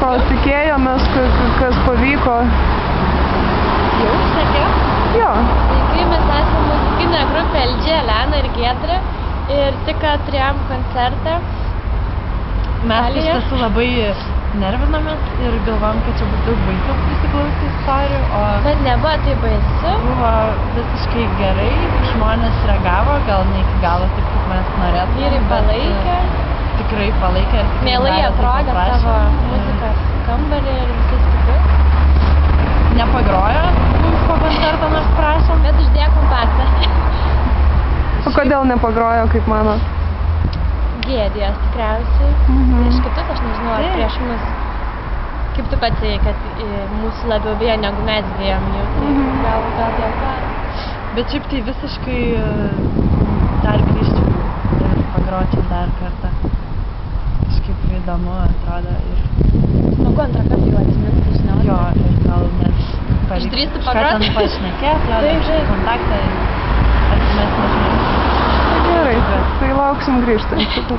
ko tikėjomės, kas pavyko. Jau sakiau? Jo. Tai mes esame muzikinė grupė LG, Elena ir Giedrė ir tik turėjom koncertą. Mes iš tiesų labai nervinomės ir galvom, kad čia bus daug baisiau prisiklausyti istorijų, o... Bet nebuvo tai baisu. Buvo visiškai gerai, žmonės reagavo, gal ne iki galo taip, kaip mes norėtume. Vyrai palaikė. Tikrai palaikė. Mielai atrodė savo muzikos kambarį ir visus kitus. Nepagrojo mums po koncerto, nors prašom. Bet uždėjo kompaktą. O kodėl nepagrojo, kaip manot? Gėdijos tikriausiai. Prieš kitus aš nežinau, ar prieš mus. Kaip tu pati, kad mūsų labiau bijo, negu mes bijom jų. Gal dėl to. Bet šiaip tai visiškai dar grįžčiau ir pagročiau dar kartą. Kažkaip įdomu atrodo ir... Smagu antrą kartą jau atsiminti, žinau. Jo, ir gal net Išdrįsti pagroti? Kažką ten pašnekėt, jo, kontaktą ir artimesnį žmonės. Gerai, tai lauksim grįžtant.